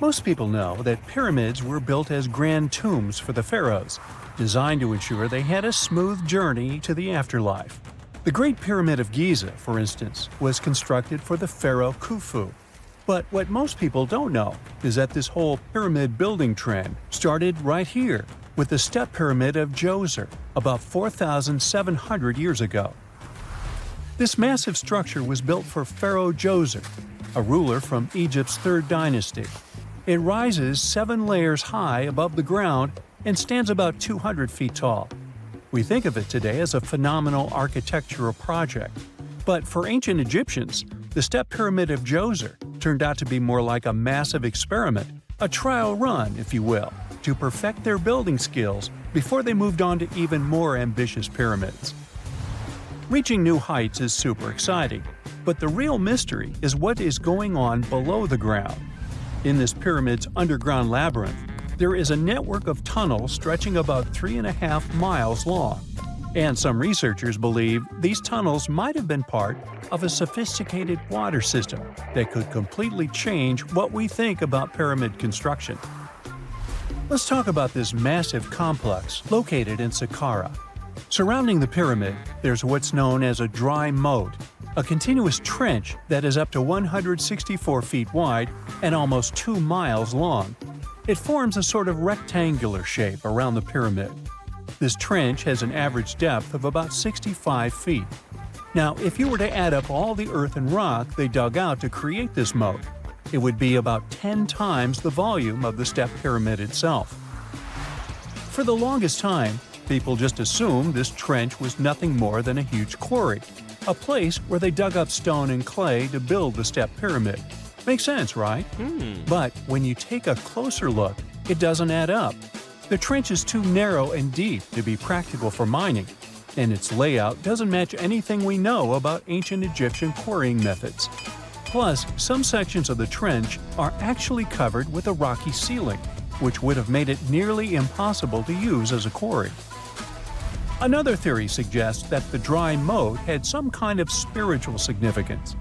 Most people know that pyramids were built as grand tombs for the pharaohs, designed to ensure they had a smooth journey to the afterlife. The Great Pyramid of Giza, for instance, was constructed for the pharaoh Khufu. But what most people don't know is that this whole pyramid building trend started right here, with the step pyramid of Djoser, about 4,700 years ago. This massive structure was built for Pharaoh Djoser, a ruler from Egypt's 3rd dynasty. It rises 7 layers high above the ground and stands about 200 feet tall. We think of it today as a phenomenal architectural project. But for ancient Egyptians, the step pyramid of Djoser turned out to be more like a massive experiment, a trial run, if you will, to perfect their building skills before they moved on to even more ambitious pyramids. Reaching new heights is super exciting, but the real mystery is what is going on below the ground. In this pyramid's underground labyrinth, there is a network of tunnels stretching about 3.5 miles long. And some researchers believe these tunnels might have been part of a sophisticated water system that could completely change what we think about pyramid construction. Let's talk about this massive complex located in Saqqara. Surrounding the pyramid, there's what's known as a dry moat, a continuous trench that is up to 164 feet wide and almost 2 miles long. It forms a sort of rectangular shape around the pyramid. This trench has an average depth of about 65 feet. Now, if you were to add up all the earth and rock they dug out to create this moat, it would be about 10 times the volume of the step pyramid itself. For the longest time, people just assumed this trench was nothing more than a huge quarry, a place where they dug up stone and clay to build the step pyramid. Makes sense, right? But when you take a closer look, it doesn't add up. The trench is too narrow and deep to be practical for mining, and its layout doesn't match anything we know about ancient Egyptian quarrying methods. Plus, some sections of the trench are actually covered with a rocky ceiling, which would have made it nearly impossible to use as a quarry. Another theory suggests that the dry moat had some kind of spiritual significance.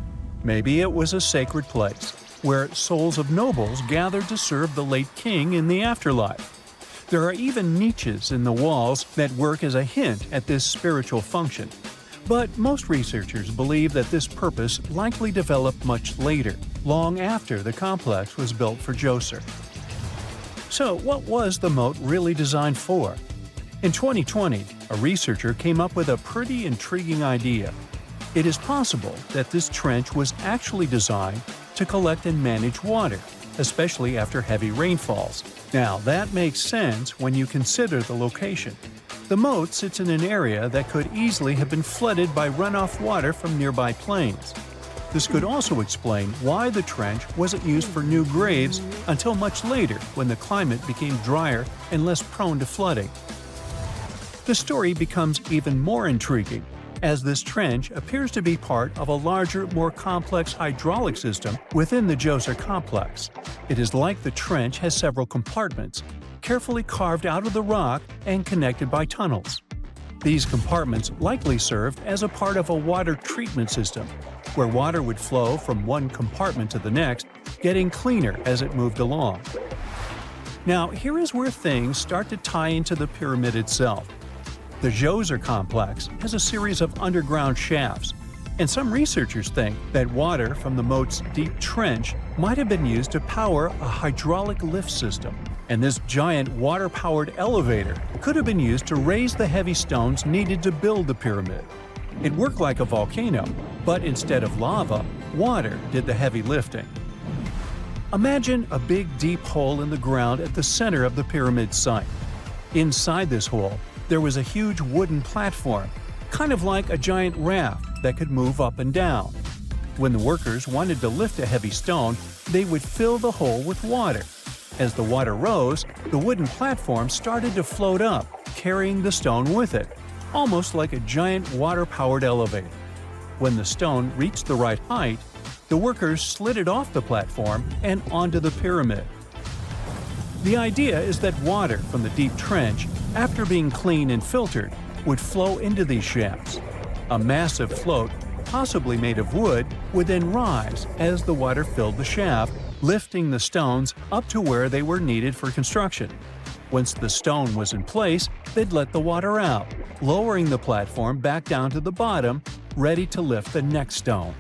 Maybe it was a sacred place, where souls of nobles gathered to serve the late king in the afterlife. There are even niches in the walls that work as a hint at this spiritual function. But most researchers believe that this purpose likely developed much later, long after the complex was built for Djoser. So what was the moat really designed for? In 2020, a researcher came up with a pretty intriguing idea. It is possible that this trench was actually designed to collect and manage water, especially after heavy rainfalls. Now, that makes sense when you consider the location. The moat sits in an area that could easily have been flooded by runoff water from nearby plains. This could also explain why the trench wasn't used for new graves until much later when the climate became drier and less prone to flooding. The story becomes even more intriguing, as this trench appears to be part of a larger, more complex hydraulic system within the Djoser complex. It is like the trench has several compartments, carefully carved out of the rock and connected by tunnels. These compartments likely served as a part of a water treatment system, where water would flow from one compartment to the next, getting cleaner as it moved along. Now, here is where things start to tie into the pyramid itself. The Djoser complex has a series of underground shafts, and some researchers think that water from the moat's deep trench might have been used to power a hydraulic lift system, and this giant water-powered elevator could have been used to raise the heavy stones needed to build the pyramid. It worked like a volcano, but instead of lava, water did the heavy lifting. Imagine a big deep hole in the ground at the center of the pyramid site. Inside this hole, there was a huge wooden platform, kind of like a giant raft that could move up and down. When the workers wanted to lift a heavy stone, they would fill the hole with water. As the water rose, the wooden platform started to float up, carrying the stone with it, almost like a giant water-powered elevator. When the stone reached the right height, the workers slid it off the platform and onto the pyramid. The idea is that water from the deep trench, after being cleaned and filtered, would flow into these shafts. A massive float, possibly made of wood, would then rise as the water filled the shaft, lifting the stones up to where they were needed for construction. Once the stone was in place, they'd let the water out, lowering the platform back down to the bottom, ready to lift the next stone.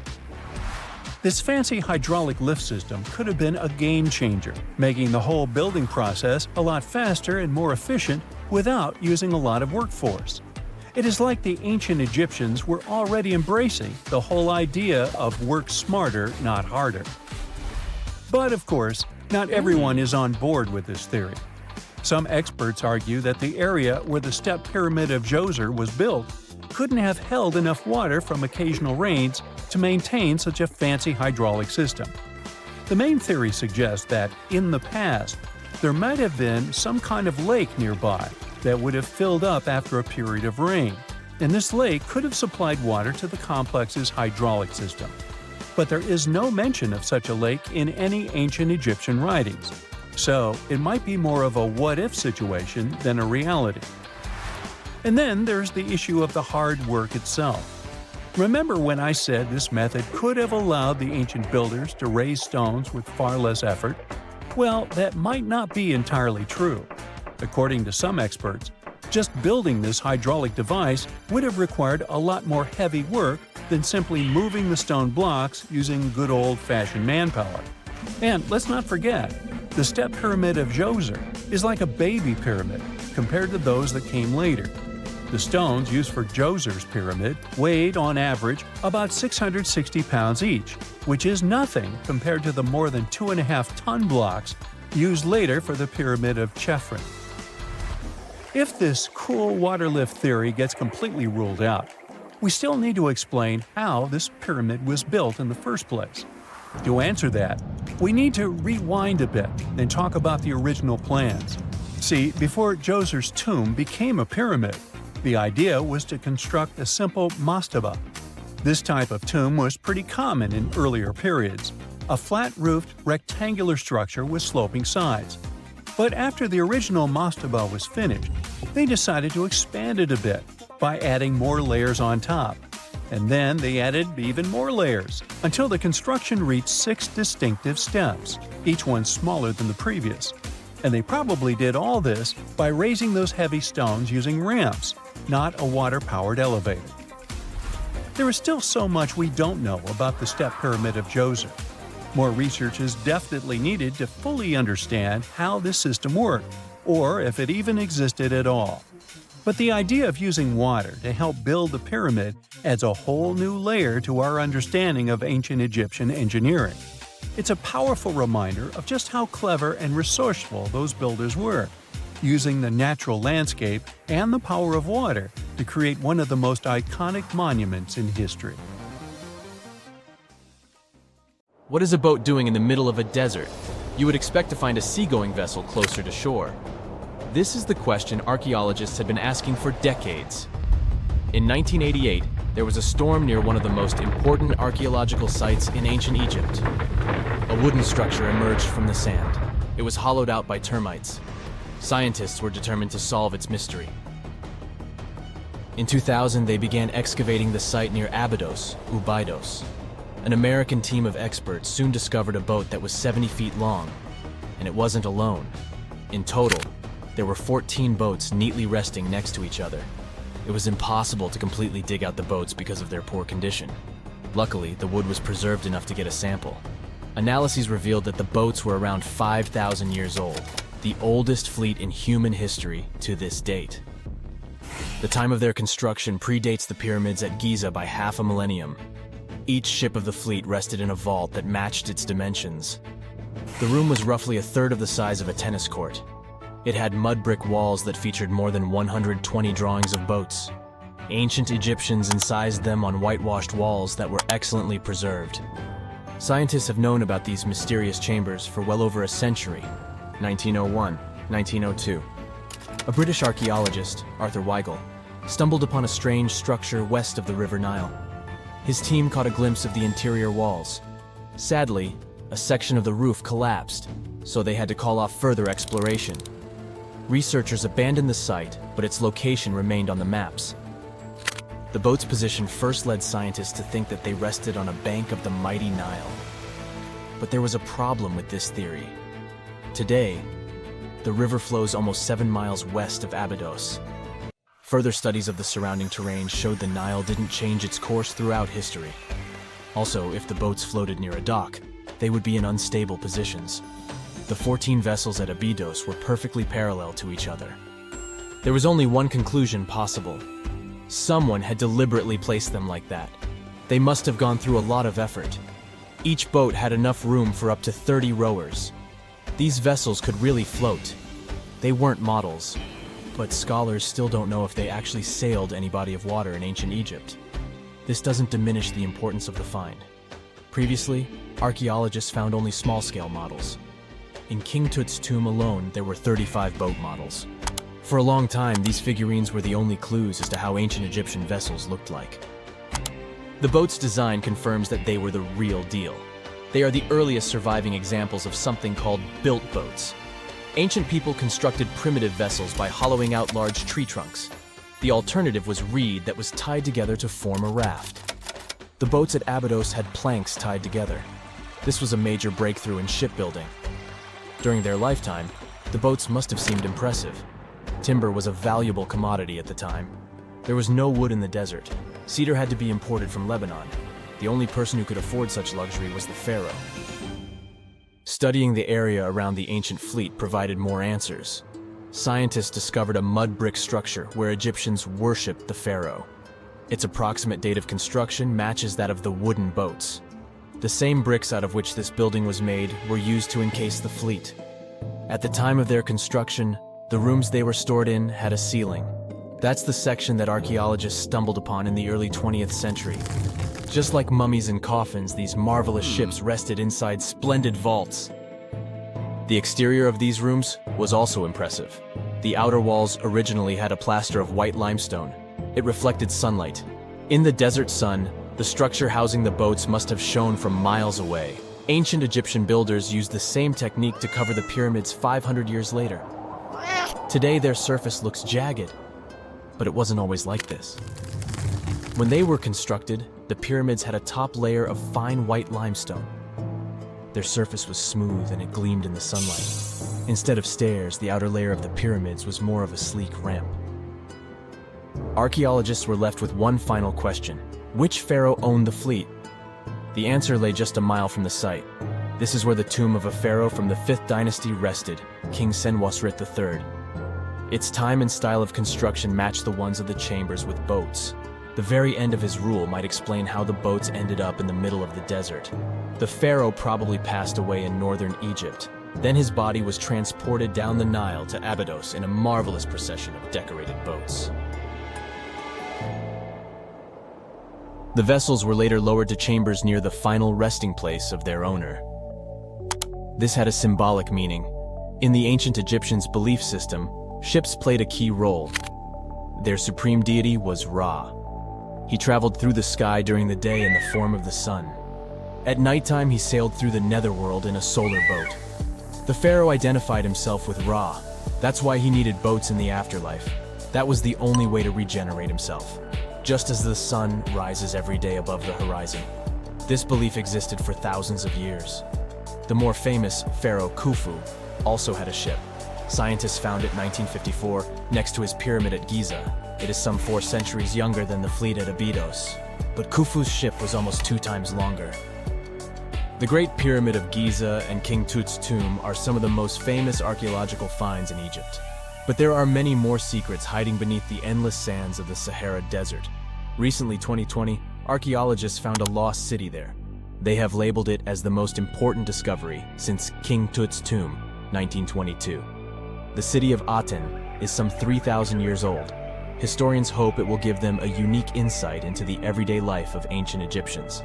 This fancy hydraulic lift system could have been a game changer, making the whole building process a lot faster and more efficient without using a lot of workforce. It is like the ancient Egyptians were already embracing the whole idea of work smarter, not harder. But of course, not everyone is on board with this theory. Some experts argue that the area where the step pyramid of Djoser was built couldn't have held enough water from occasional rains to maintain such a fancy hydraulic system. The main theory suggests that, in the past, there might have been some kind of lake nearby that would have filled up after a period of rain, and this lake could have supplied water to the complex's hydraulic system. But there is no mention of such a lake in any ancient Egyptian writings, so it might be more of a what-if situation than a reality. And then there's the issue of the hard work itself. Remember when I said this method could have allowed the ancient builders to raise stones with far less effort? Well, that might not be entirely true. According to some experts, just building this hydraulic device would have required a lot more heavy work than simply moving the stone blocks using good old-fashioned manpower. And let's not forget, the step pyramid of Djoser is like a baby pyramid compared to those that came later. The stones used for Djoser's pyramid weighed, on average, about 660 pounds each, which is nothing compared to the more than 2.5-ton blocks used later for the pyramid of Chephren. If this cool water lift theory gets completely ruled out, we still need to explain how this pyramid was built in the first place. To answer that, we need to rewind a bit and talk about the original plans. See, before Djoser's tomb became a pyramid, the idea was to construct a simple mastaba. This type of tomb was pretty common in earlier periods, a flat-roofed, rectangular structure with sloping sides. But after the original mastaba was finished, they decided to expand it a bit by adding more layers on top. And then they added even more layers, until the construction reached 6 distinctive steps, each one smaller than the previous. And they probably did all this by raising those heavy stones using ramps, not a water-powered elevator. There is still so much we don't know about the step pyramid of Djoser. More research is definitely needed to fully understand how this system worked, or if it even existed at all. But the idea of using water to help build the pyramid adds a whole new layer to our understanding of ancient Egyptian engineering. It's a powerful reminder of just how clever and resourceful those builders were, using the natural landscape and the power of water to create one of the most iconic monuments in history. What is a boat doing in the middle of a desert? You would expect to find a seagoing vessel closer to shore. This is the question archaeologists had been asking for decades. In 1988, there was a storm near one of the most important archaeological sites in ancient Egypt. A wooden structure emerged from the sand. It was hollowed out by termites. Scientists were determined to solve its mystery. In 2000, they began excavating the site near Abydos, Ubidos. An American team of experts soon discovered a boat that was 70 feet long, and it wasn't alone. In total, there were 14 boats neatly resting next to each other. It was impossible to completely dig out the boats because of their poor condition. Luckily, the wood was preserved enough to get a sample. Analyses revealed that the boats were around 5,000 years old, the oldest fleet in human history to this date. The time of their construction predates the pyramids at Giza by half a millennium. Each ship of the fleet rested in a vault that matched its dimensions. The room was roughly a third of the size of a tennis court. It had mud brick walls that featured more than 120 drawings of boats. Ancient Egyptians incised them on whitewashed walls that were excellently preserved. Scientists have known about these mysterious chambers for well over a century. 1901, 1902. A British archaeologist, Arthur Weigel, stumbled upon a strange structure west of the River Nile. His team caught a glimpse of the interior walls. Sadly, a section of the roof collapsed, so they had to call off further exploration. Researchers abandoned the site, but its location remained on the maps. The boat's position first led scientists to think that they rested on a bank of the mighty Nile. But there was a problem with this theory. Today, the river flows almost 7 miles west of Abydos. Further studies of the surrounding terrain showed the Nile didn't change its course throughout history. Also, if the boats floated near a dock, they would be in unstable positions. The 14 vessels at Abydos were perfectly parallel to each other. There was only one conclusion possible. Someone had deliberately placed them like that. They must have gone through a lot of effort. Each boat had enough room for up to 30 rowers. These vessels could really float. They weren't models, but scholars still don't know if they actually sailed any body of water in ancient Egypt. This doesn't diminish the importance of the find. Previously, archaeologists found only small-scale models. In King Tut's tomb alone, there were 35 boat models. For a long time, these figurines were the only clues as to how ancient Egyptian vessels looked like. The boat's design confirms that they were the real deal. They are the earliest surviving examples of something called built boats. Ancient people constructed primitive vessels by hollowing out large tree trunks. The alternative was reed that was tied together to form a raft. The boats at Abydos had planks tied together. This was a major breakthrough in shipbuilding. During their lifetime, the boats must have seemed impressive. Timber was a valuable commodity at the time. There was no wood in the desert. Cedar had to be imported from Lebanon. The only person who could afford such luxury was the pharaoh. Studying the area around the ancient fleet provided more answers. Scientists discovered a mud brick structure where Egyptians worshipped the pharaoh. Its approximate date of construction matches that of the wooden boats. The same bricks out of which this building was made were used to encase the fleet. At the time of their construction, the rooms they were stored in had a ceiling. That's the section that archaeologists stumbled upon in the early 20th century. Just like mummies and coffins, these marvelous ships rested inside splendid vaults. The exterior of these rooms was also impressive. The outer walls originally had a plaster of white limestone. It reflected sunlight. In the desert sun, the structure housing the boats must have shone from miles away. Ancient Egyptian builders used the same technique to cover the pyramids 500 years later. Today, their surface looks jagged, but it wasn't always like this. When they were constructed, the pyramids had a top layer of fine white limestone. Their surface was smooth and it gleamed in the sunlight. Instead of stairs, the outer layer of the pyramids was more of a sleek ramp. Archaeologists were left with one final question. Which pharaoh owned the fleet? The answer lay just a mile from the site. This is where the tomb of a pharaoh from the 5th dynasty rested, King Senwosret III. Its time and style of construction matched the ones of the chambers with boats. The very end of his rule might explain how the boats ended up in the middle of the desert. The pharaoh probably passed away in northern Egypt. Then his body was transported down the Nile to Abydos in a marvelous procession of decorated boats. The vessels were later lowered to chambers near the final resting place of their owner. This had a symbolic meaning. In the ancient Egyptians' belief system, ships played a key role. Their supreme deity was Ra. He traveled through the sky during the day in the form of the sun. At nighttime, he sailed through the netherworld in a solar boat. The pharaoh identified himself with Ra. That's why he needed boats in the afterlife. That was the only way to regenerate himself. Just as the sun rises every day above the horizon. This belief existed for thousands of years. The more famous Pharaoh Khufu also had a ship. Scientists found it in 1954 next to his pyramid at Giza. It is some 4 centuries younger than the fleet at Abydos, but Khufu's ship was almost 2 times longer. The Great Pyramid of Giza and King Tut's tomb are some of the most famous archaeological finds in Egypt. But there are many more secrets hiding beneath the endless sands of the Sahara Desert. Recently, 2020, archaeologists found a lost city there. They have labeled it as the most important discovery since King Tut's tomb, 1922. The city of Aten is some 3,000 years old. Historians hope it will give them a unique insight into the everyday life of ancient Egyptians.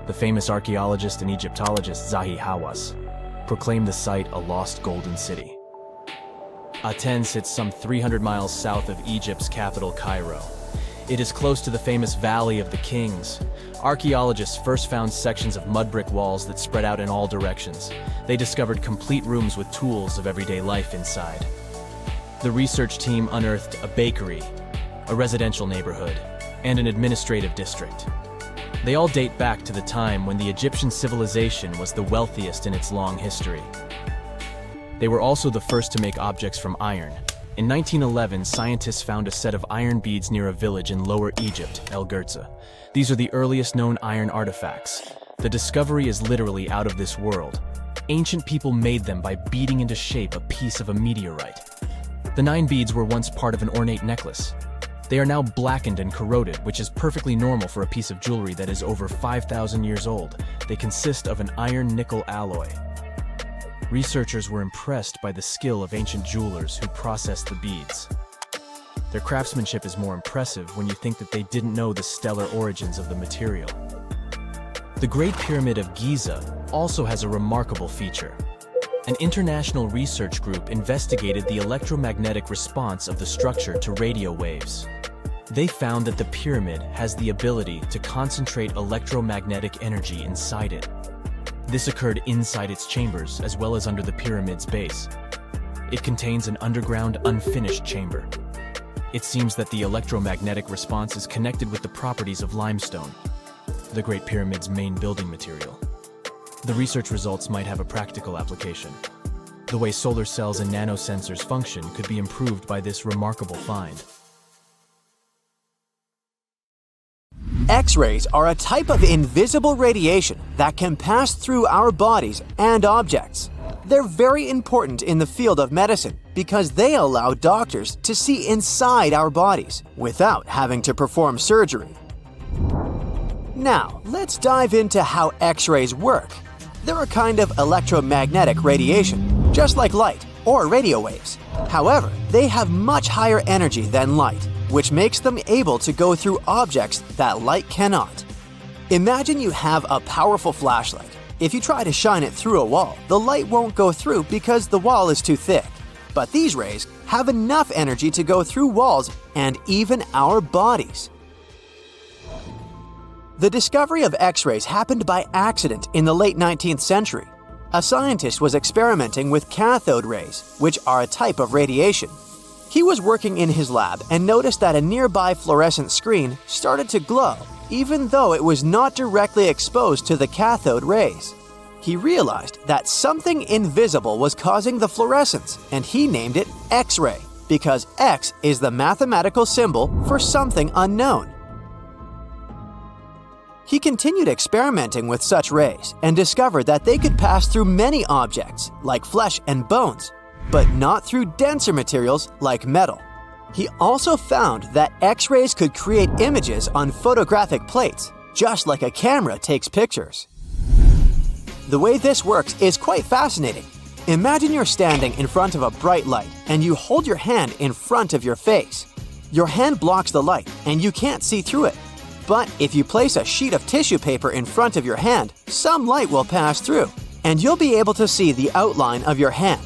The famous archaeologist and Egyptologist Zahi Hawass proclaimed the site a lost golden city. Aten sits some 300 miles south of Egypt's capital, Cairo. It is close to the famous Valley of the Kings. Archaeologists first found sections of mud brick walls that spread out in all directions. They discovered complete rooms with tools of everyday life inside. The research team unearthed a bakery, a residential neighborhood, and an administrative district. They all date back to the time when the Egyptian civilization was the wealthiest in its long history. They were also the first to make objects from iron. In 1911, scientists found a set of iron beads near a village in Lower Egypt, El Girza. These are the earliest known iron artifacts. The discovery is literally out of this world. Ancient people made them by beating into shape a piece of a meteorite. The 9 beads were once part of an ornate necklace. They are now blackened and corroded, which is perfectly normal for a piece of jewelry that is over 5,000 years old. They consist of an iron-nickel alloy. Researchers were impressed by the skill of ancient jewelers who processed the beads. Their craftsmanship is more impressive when you think that they didn't know the stellar origins of the material. The Great Pyramid of Giza also has a remarkable feature. An international research group investigated the electromagnetic response of the structure to radio waves. They found that the pyramid has the ability to concentrate electromagnetic energy inside it. This occurred inside its chambers as well as under the pyramid's base. It contains an underground, unfinished chamber. It seems that the electromagnetic response is connected with the properties of limestone, the Great Pyramid's main building material. The research results might have a practical application. The way solar cells and nanosensors function could be improved by this remarkable find. X-rays are a type of invisible radiation that can pass through our bodies and objects. They're very important in the field of medicine because they allow doctors to see inside our bodies without having to perform surgery. Now, let's dive into how X-rays work. They're a kind of electromagnetic radiation, just like light or radio waves. However, they have much higher energy than light, which makes them able to go through objects that light cannot. Imagine you have a powerful flashlight. If you try to shine it through a wall, the light won't go through because the wall is too thick. But these rays have enough energy to go through walls and even our bodies. The discovery of X-rays happened by accident in the late 19th century. A scientist was experimenting with cathode rays, which are a type of radiation. He was working in his lab and noticed that a nearby fluorescent screen started to glow, even though it was not directly exposed to the cathode rays. He realized that something invisible was causing the fluorescence, and he named it X-ray, because X is the mathematical symbol for something unknown. He continued experimenting with such rays and discovered that they could pass through many objects, like flesh and bones, but not through denser materials like metal. He also found that X-rays could create images on photographic plates, just like a camera takes pictures. The way this works is quite fascinating. Imagine you're standing in front of a bright light and you hold your hand in front of your face. Your hand blocks the light and you can't see through it. But if you place a sheet of tissue paper in front of your hand, some light will pass through, and you'll be able to see the outline of your hand.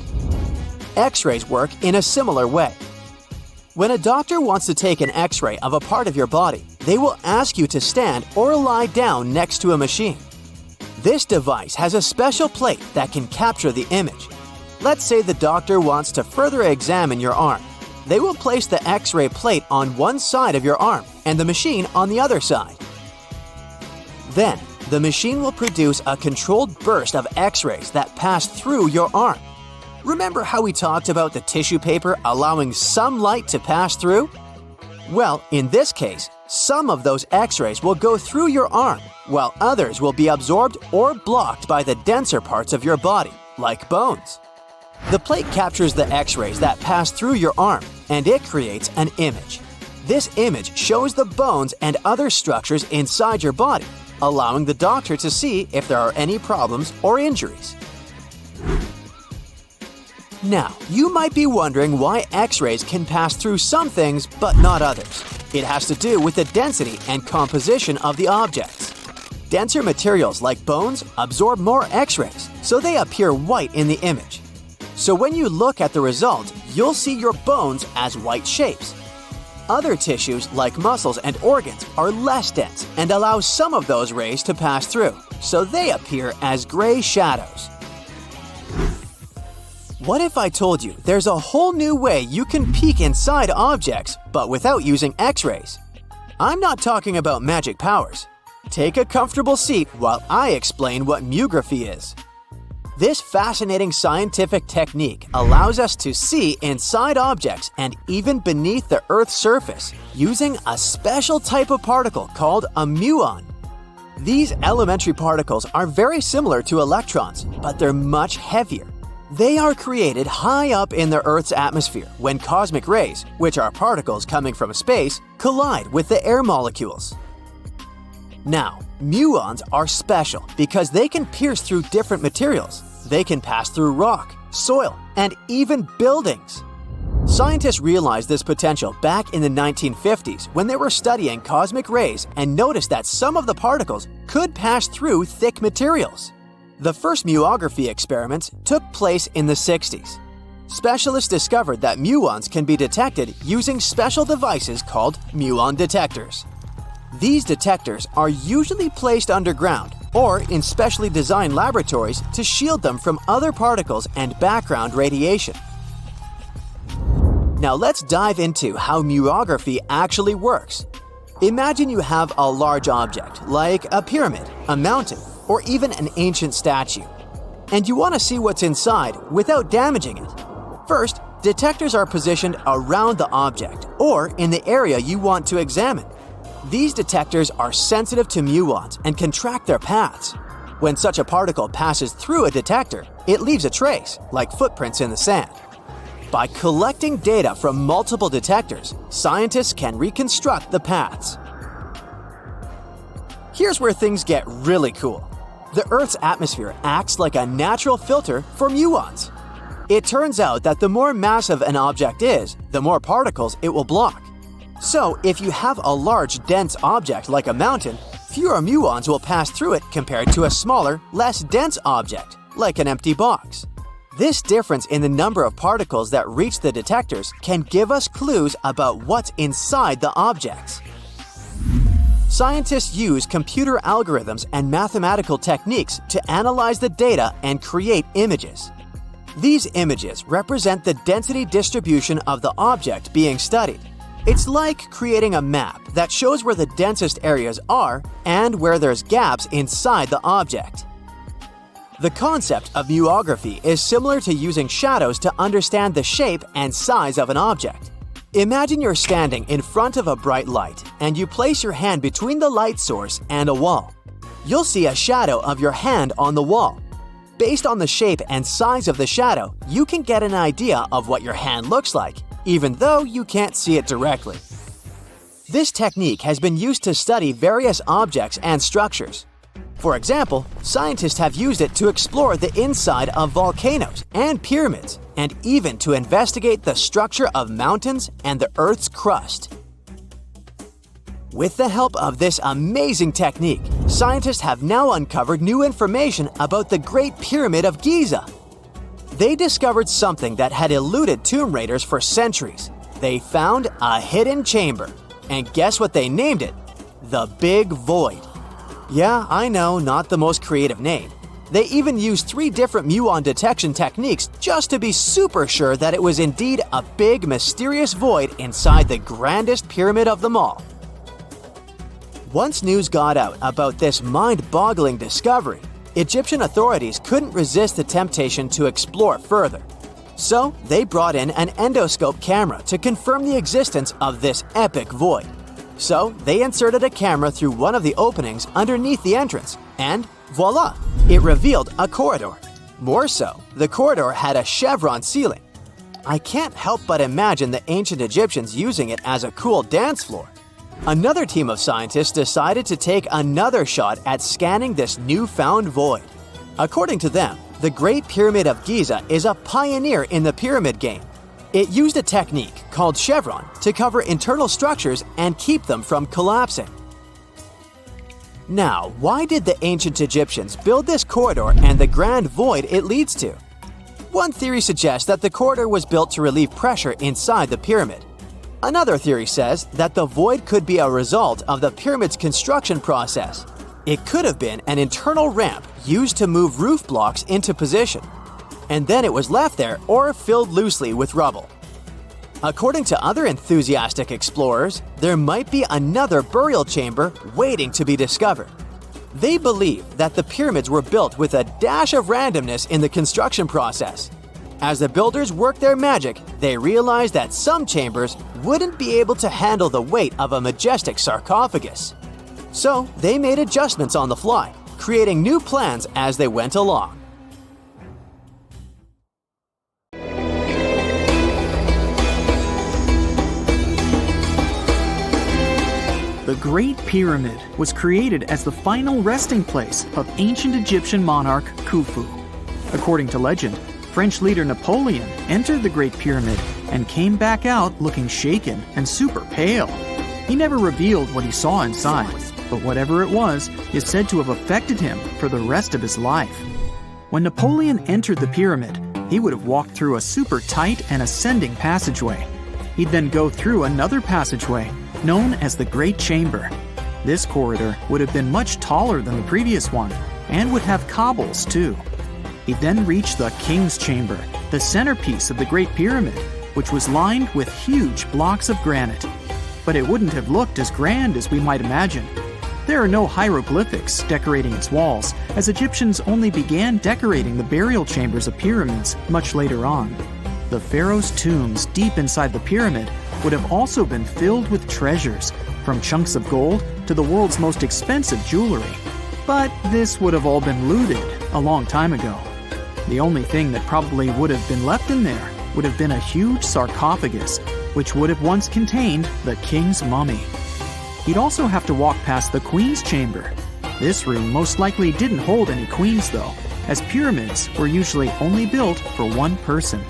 X-rays work in a similar way. When a doctor wants to take an X-ray of a part of your body, they will ask you to stand or lie down next to a machine. This device has a special plate that can capture the image. Let's say the doctor wants to further examine your arm. They will place the X-ray plate on one side of your arm and the machine on the other side. Then, the machine will produce a controlled burst of X-rays that pass through your arm. Remember how we talked about the tissue paper allowing some light to pass through? Well, in this case, some of those X-rays will go through your arm, while others will be absorbed or blocked by the denser parts of your body, like bones. The plate captures the X-rays that pass through your arm, and it creates an image. This image shows the bones and other structures inside your body, allowing the doctor to see if there are any problems or injuries. Now, you might be wondering why X-rays can pass through some things but not others. It has to do with the density and composition of the objects. Denser materials like bones absorb more X-rays, so they appear white in the image. So when you look at the result, you'll see your bones as white shapes. Other tissues like muscles and organs are less dense and allow some of those rays to pass through, so they appear as gray shadows. What if I told you there's a whole new way you can peek inside objects, but without using X-rays? I'm not talking about magic powers. Take a comfortable seat while I explain what muography is. This fascinating scientific technique allows us to see inside objects and even beneath the Earth's surface using a special type of particle called a muon. These elementary particles are very similar to electrons, but they're much heavier. They are created high up in the Earth's atmosphere when cosmic rays, which are particles coming from space, collide with the air molecules. Now, muons are special because they can pierce through different materials. They can pass through rock, soil, and even buildings. Scientists realized this potential back in the 1950s when they were studying cosmic rays and noticed that some of the particles could pass through thick materials. The first muography experiments took place in the 60s. Specialists discovered that muons can be detected using special devices called muon detectors. These detectors are usually placed underground or in specially designed laboratories to shield them from other particles and background radiation. Now let's dive into how muography actually works. Imagine you have a large object, like a pyramid, a mountain, or even an ancient statue, and you want to see what's inside without damaging it. First, detectors are positioned around the object or in the area you want to examine. These detectors are sensitive to muons and can track their paths. When such a particle passes through a detector, it leaves a trace, like footprints in the sand. By collecting data from multiple detectors, scientists can reconstruct the paths. Here's where things get really cool. The Earth's atmosphere acts like a natural filter for muons. It turns out that the more massive an object is, the more particles it will block. So, if you have a large, dense object like a mountain, fewer muons will pass through it compared to a smaller, less dense object, like an empty box. This difference in the number of particles that reach the detectors can give us clues about what's inside the objects. Scientists use computer algorithms and mathematical techniques to analyze the data and create images. These images represent the density distribution of the object being studied. It's like creating a map that shows where the densest areas are and where there's gaps inside the object. The concept of muography is similar to using shadows to understand the shape and size of an object. Imagine you're standing in front of a bright light and you place your hand between the light source and a wall. You'll see a shadow of your hand on the wall. Based on the shape and size of the shadow, you can get an idea of what your hand looks like, even though you can't see it directly. This technique has been used to study various objects and structures. For example, scientists have used it to explore the inside of volcanoes and pyramids, and even to investigate the structure of mountains and the Earth's crust. With the help of this amazing technique, scientists have now uncovered new information about the Great Pyramid of Giza. They discovered something that had eluded tomb raiders for centuries. They found a hidden chamber. And guess what they named it? The Big Void. Yeah, I know, not the most creative name. They even used 3 different muon detection techniques just to be super sure that it was indeed a big, mysterious void inside the grandest pyramid of them all. Once news got out about this mind-boggling discovery, Egyptian authorities couldn't resist the temptation to explore further. So, they brought in an endoscope camera to confirm the existence of this epic void. So, they inserted a camera through one of the openings underneath the entrance, and voila! It revealed a corridor. More so, the corridor had a chevron ceiling. I can't help but imagine the ancient Egyptians using it as a cool dance floor. Another team of scientists decided to take another shot at scanning this newfound void. According to them, the Great Pyramid of Giza is a pioneer in the pyramid game. It used a technique called chevron to cover internal structures and keep them from collapsing. Now, why did the ancient Egyptians build this corridor and the grand void it leads to? One theory suggests that the corridor was built to relieve pressure inside the pyramid. Another theory says that the void could be a result of the pyramid's construction process. It could have been an internal ramp used to move roof blocks into position, and then it was left there or filled loosely with rubble. According to other enthusiastic explorers, there might be another burial chamber waiting to be discovered. They believe that the pyramids were built with a dash of randomness in the construction process. As the builders worked their magic, they realized that some chambers wouldn't be able to handle the weight of a majestic sarcophagus. So they made adjustments on the fly, creating new plans as they went along. The Great Pyramid was created as the final resting place of ancient Egyptian monarch Khufu. According to legend, French leader Napoleon entered the Great Pyramid and came back out looking shaken and super pale. He never revealed what he saw inside, but whatever it was is said to have affected him for the rest of his life. When Napoleon entered the pyramid, he would have walked through a super tight and ascending passageway. He'd then go through another passageway known as the Great Chamber. This corridor would have been much taller than the previous one and would have cobbles too. He then reached the King's Chamber, the centerpiece of the Great Pyramid, which was lined with huge blocks of granite. But it wouldn't have looked as grand as we might imagine. There are no hieroglyphics decorating its walls, as Egyptians only began decorating the burial chambers of pyramids much later on. The pharaoh's tombs deep inside the pyramid would have also been filled with treasures, from chunks of gold to the world's most expensive jewelry. But this would have all been looted a long time ago. The only thing that probably would have been left in there would have been a huge sarcophagus, which would have once contained the king's mummy. He'd also have to walk past the queen's chamber. This room most likely didn't hold any queens though, as pyramids were usually only built for one person.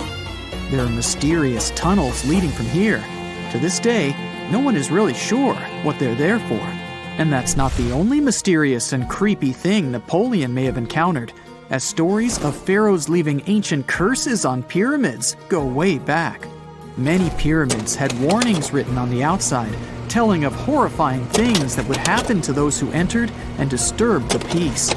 There are mysterious tunnels leading from here. To this day, no one is really sure what they're there for. And that's not the only mysterious and creepy thing Napoleon may have encountered, as stories of pharaohs leaving ancient curses on pyramids go way back. Many pyramids had warnings written on the outside, telling of horrifying things that would happen to those who entered and disturbed the peace.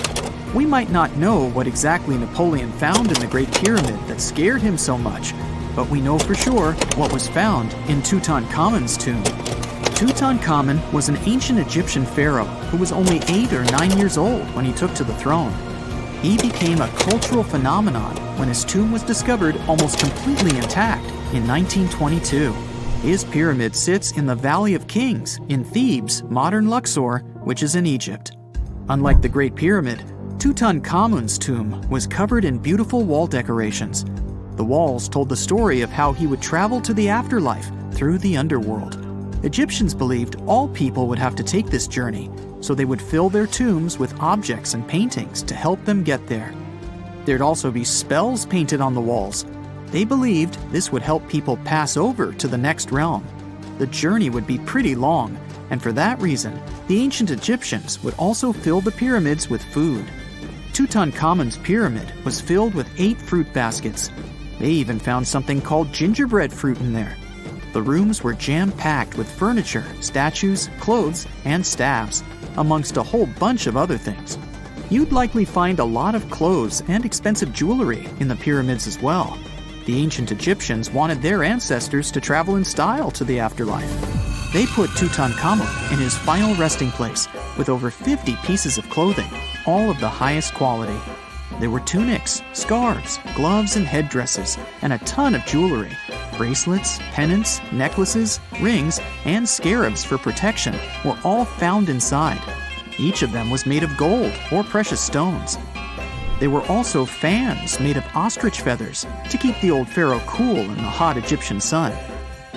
We might not know what exactly Napoleon found in the Great Pyramid that scared him so much, but we know for sure what was found in Tutankhamun's tomb. Tutankhamun was an ancient Egyptian pharaoh who was only 8 or 9 years old when he took to the throne. He became a cultural phenomenon when his tomb was discovered almost completely intact in 1922. His pyramid sits in the Valley of Kings in Thebes, modern Luxor, which is in Egypt. Unlike the Great Pyramid, Tutankhamun's tomb was covered in beautiful wall decorations. The walls told the story of how he would travel to the afterlife through the underworld. Egyptians believed all people would have to take this journey, so they would fill their tombs with objects and paintings to help them get there. There'd also be spells painted on the walls. They believed this would help people pass over to the next realm. The journey would be pretty long, and for that reason, the ancient Egyptians would also fill the pyramids with food. Tutankhamun's pyramid was filled with 8 fruit baskets. They even found something called gingerbread fruit in there. The rooms were jam-packed with furniture, statues, clothes, and staffs, amongst a whole bunch of other things. You'd likely find a lot of clothes and expensive jewelry in the pyramids as well. The ancient Egyptians wanted their ancestors to travel in style to the afterlife. They put Tutankhamun in his final resting place with over 50 pieces of clothing, all of the highest quality. There were tunics, scarves, gloves, and headdresses, and a ton of jewelry. Bracelets, pendants, necklaces, rings, and scarabs for protection were all found inside. Each of them was made of gold or precious stones. There were also fans made of ostrich feathers to keep the old pharaoh cool in the hot Egyptian sun.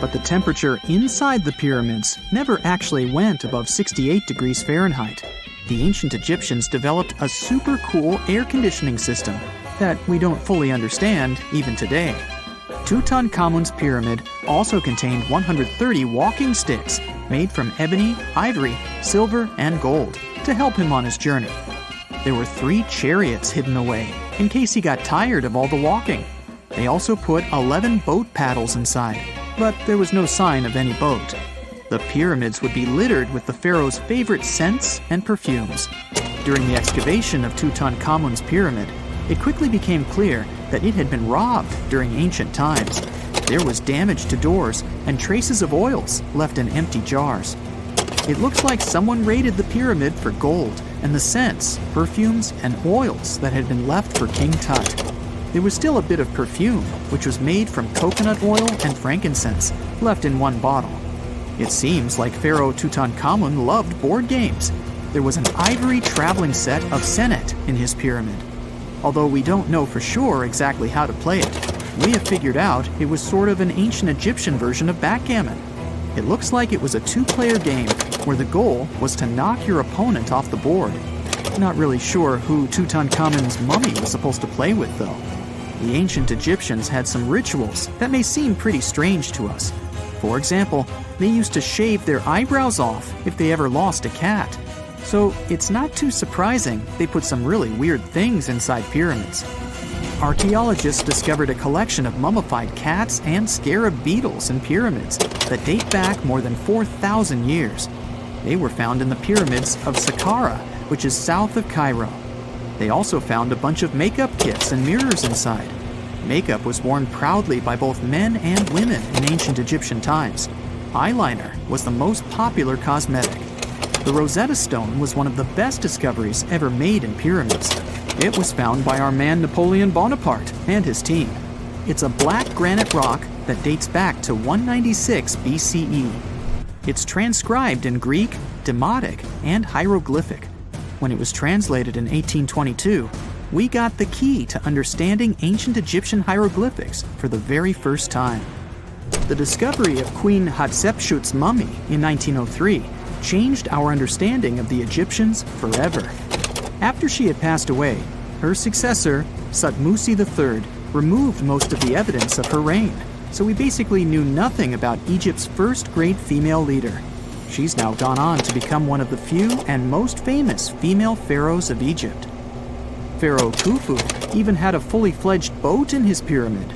But the temperature inside the pyramids never actually went above 68 degrees Fahrenheit. The ancient Egyptians developed a super cool air conditioning system that we don't fully understand even today. Tutankhamun's pyramid also contained 130 walking sticks made from ebony, ivory, silver, and gold to help him on his journey. There were 3 chariots hidden away in case he got tired of all the walking. They also put 11 boat paddles inside, but there was no sign of any boat. The pyramids would be littered with the pharaoh's favorite scents and perfumes. During the excavation of Tutankhamun's pyramid, it quickly became clear that it had been robbed during ancient times. There was damage to doors and traces of oils left in empty jars. It looks like someone raided the pyramid for gold and the scents, perfumes, and oils that had been left for King Tut. There was still a bit of perfume, which was made from coconut oil and frankincense, left in one bottle. It seems like Pharaoh Tutankhamun loved board games. There was an ivory traveling set of senet in his pyramid. Although we don't know for sure exactly how to play it, we have figured out it was sort of an ancient Egyptian version of backgammon. It looks like it was a two-player game where the goal was to knock your opponent off the board. Not really sure who Tutankhamun's mummy was supposed to play with, though. The ancient Egyptians had some rituals that may seem pretty strange to us. For example, they used to shave their eyebrows off if they ever lost a cat. So it's not too surprising they put some really weird things inside pyramids. Archaeologists discovered a collection of mummified cats and scarab beetles in pyramids that date back more than 4,000 years. They were found in the pyramids of Saqqara, which is south of Cairo. They also found a bunch of makeup kits and mirrors inside. Makeup was worn proudly by both men and women in ancient Egyptian times. Eyeliner was the most popular cosmetic. The Rosetta Stone was one of the best discoveries ever made in pyramids. It was found by our man Napoleon Bonaparte and his team. It's a black granite rock that dates back to 196 BCE. It's transcribed in Greek, Demotic, and hieroglyphic. When it was translated in 1822, we got the key to understanding ancient Egyptian hieroglyphics for the very first time. The discovery of Queen Hatshepsut's mummy in 1903 changed our understanding of the Egyptians forever. After she had passed away, her successor, Thutmose III, removed most of the evidence of her reign, so we basically knew nothing about Egypt's first great female leader. She's now gone on to become one of the few and most famous female pharaohs of Egypt. Pharaoh Khufu even had a fully fledged boat in his pyramid.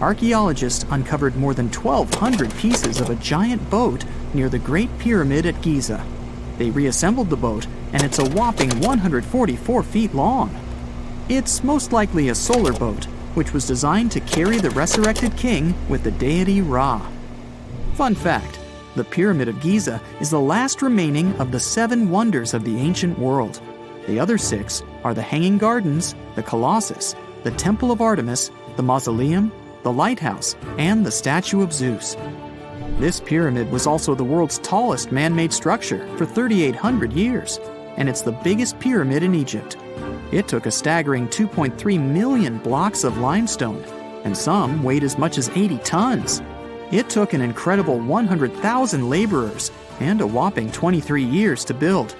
Archaeologists uncovered more than 1,200 pieces of a giant boat near the Great Pyramid at Giza. They reassembled the boat, and it's a whopping 144 feet long. It's most likely a solar boat, which was designed to carry the resurrected king with the deity Ra. Fun fact, the Pyramid of Giza is the last remaining of the 7 wonders of the ancient world. The other 6 are the Hanging Gardens, the Colossus, the Temple of Artemis, the Mausoleum, the Lighthouse, and the Statue of Zeus. This pyramid was also the world's tallest man-made structure for 3,800 years, and it's the biggest pyramid in Egypt. It took a staggering 2.3 million blocks of limestone, and some weighed as much as 80 tons. It took an incredible 100,000 laborers and a whopping 23 years to build.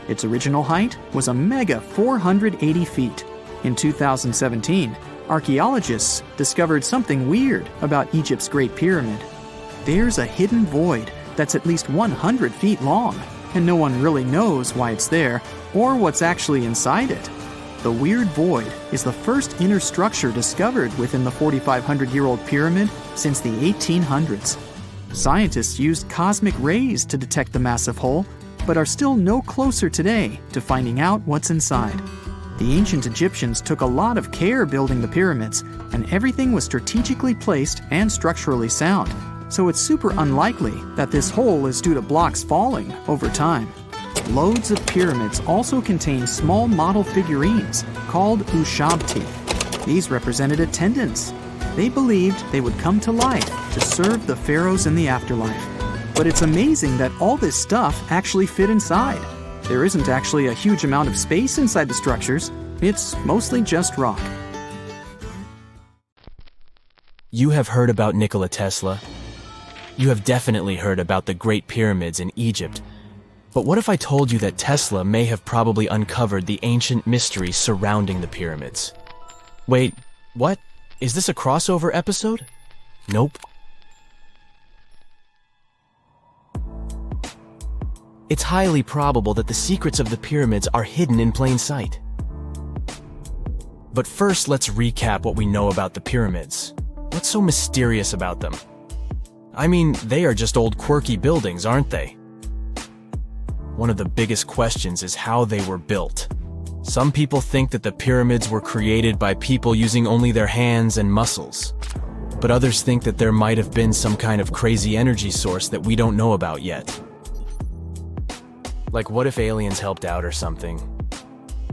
Its original height was a mega 480 feet. In 2017, archaeologists discovered something weird about Egypt's Great Pyramid. There's a hidden void that's at least 100 feet long, and no one really knows why it's there or what's actually inside it. The weird void is the first inner structure discovered within the 4,500-year-old pyramid since the 1800s. Scientists used cosmic rays to detect the massive hole, but are still no closer today to finding out what's inside. The ancient Egyptians took a lot of care building the pyramids, and everything was strategically placed and structurally sound, so it's super unlikely that this hole is due to blocks falling over time. Loads of pyramids also contain small model figurines called ushabti. These represented attendants. They believed they would come to life to serve the pharaohs in the afterlife. But it's amazing that all this stuff actually fit inside. There isn't actually a huge amount of space inside the structures. It's mostly just rock. You have heard about Nikola Tesla. You have definitely heard about the Great Pyramids in Egypt. But what if I told you that Tesla may have probably uncovered the ancient mystery surrounding the pyramids? Wait, what? Is this a crossover episode? Nope. It's highly probable that the secrets of the pyramids are hidden in plain sight. But first, let's recap what we know about the pyramids. What's so mysterious about them? I mean, they are just old quirky buildings, aren't they? One of the biggest questions is how they were built. Some people think that the pyramids were created by people using only their hands and muscles. But others think that there might have been some kind of crazy energy source that we don't know about yet. Like, what if aliens helped out or something?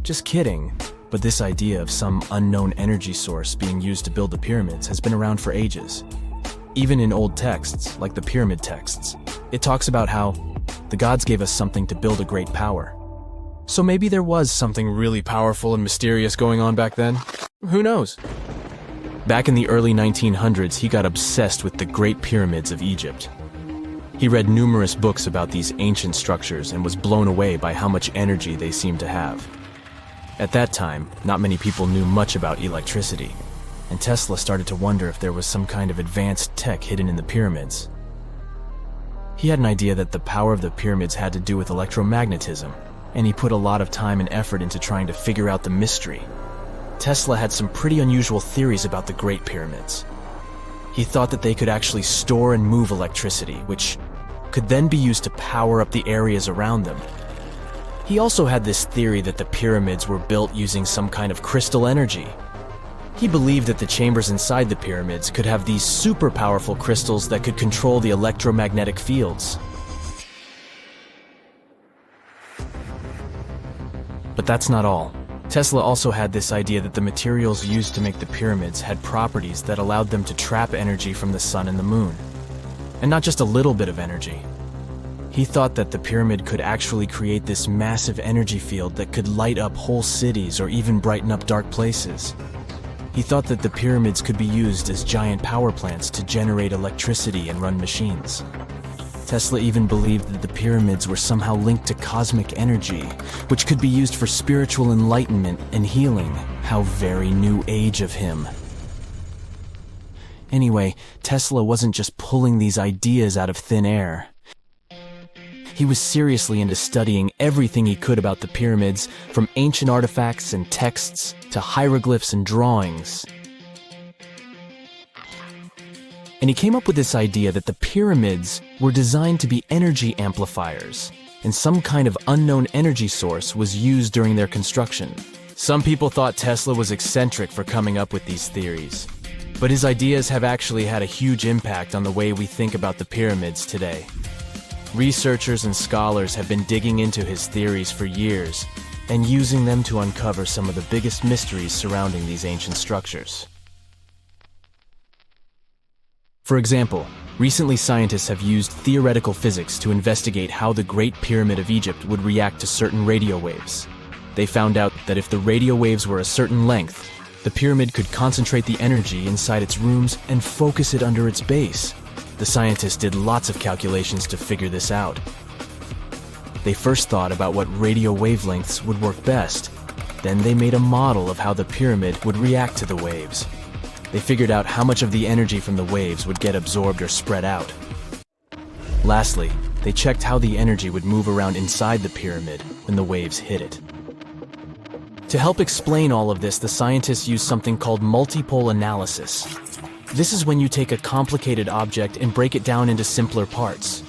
Just kidding. But this idea of some unknown energy source being used to build the pyramids has been around for ages. Even in old texts, like the pyramid texts, it talks about how the gods gave us something to build a great power. So maybe there was something really powerful and mysterious going on back then? Who knows? Back in the early 1900s, he got obsessed with the Great Pyramids of Egypt. He read numerous books about these ancient structures and was blown away by how much energy they seemed to have. At that time, not many people knew much about electricity, and Tesla started to wonder if there was some kind of advanced tech hidden in the pyramids. He had an idea that the power of the pyramids had to do with electromagnetism, and he put a lot of time and effort into trying to figure out the mystery. Tesla had some pretty unusual theories about the Great Pyramids. He thought that they could actually store and move electricity, which could then be used to power up the areas around them. He also had this theory that the pyramids were built using some kind of crystal energy. He believed that the chambers inside the pyramids could have these super powerful crystals that could control the electromagnetic fields. But that's not all. Tesla also had this idea that the materials used to make the pyramids had properties that allowed them to trap energy from the sun and the moon. And not just a little bit of energy. He thought that the pyramid could actually create this massive energy field that could light up whole cities or even brighten up dark places. He thought that the pyramids could be used as giant power plants to generate electricity and run machines. Tesla even believed that the pyramids were somehow linked to cosmic energy, which could be used for spiritual enlightenment and healing. How very new age of him. Anyway, Tesla wasn't just pulling these ideas out of thin air. He was seriously into studying everything he could about the pyramids, from ancient artifacts and texts to hieroglyphs and drawings. And he came up with this idea that the pyramids were designed to be energy amplifiers, and some kind of unknown energy source was used during their construction. Some people thought Tesla was eccentric for coming up with these theories, but his ideas have actually had a huge impact on the way we think about the pyramids today. Researchers and scholars have been digging into his theories for years and using them to uncover some of the biggest mysteries surrounding these ancient structures. For example, recently scientists have used theoretical physics to investigate how the Great Pyramid of Egypt would react to certain radio waves. They found out that if the radio waves were a certain length, the pyramid could concentrate the energy inside its rooms and focus it under its base. The scientists did lots of calculations to figure this out. They first thought about what radio wavelengths would work best. Then they made a model of how the pyramid would react to the waves. They figured out how much of the energy from the waves would get absorbed or spread out. Lastly, they checked how the energy would move around inside the pyramid when the waves hit it. To help explain all of this, the scientists used something called multipole analysis. This is when you take a complicated object and break it down into simpler parts.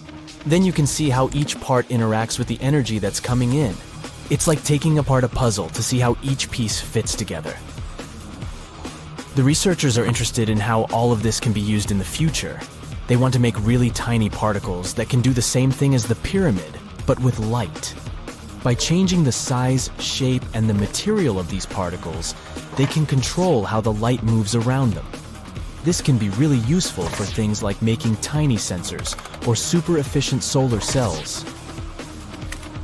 Then you can see how each part interacts with the energy that's coming in. It's like taking apart a puzzle to see how each piece fits together. The researchers are interested in how all of this can be used in the future. They want to make really tiny particles that can do the same thing as the pyramid, but with light. By changing the size, shape, and the material of these particles, they can control how the light moves around them. This can be really useful for things like making tiny sensors or super efficient solar cells.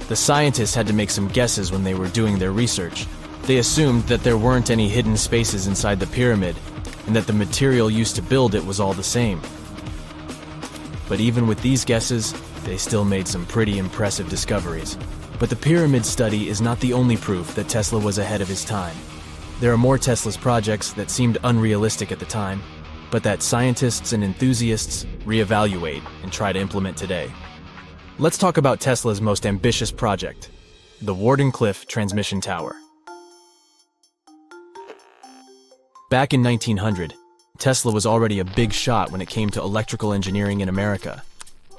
The scientists had to make some guesses when they were doing their research. They assumed that there weren't any hidden spaces inside the pyramid, and that the material used to build it was all the same. But even with these guesses, they still made some pretty impressive discoveries. But the pyramid study is not the only proof that Tesla was ahead of his time. There are more Tesla's projects that seemed unrealistic at the time, but that scientists and enthusiasts reevaluate and try to implement today. Let's talk about Tesla's most ambitious project, the Wardenclyffe transmission tower. Back in 1900, Tesla was already a big shot when it came to electrical engineering in America.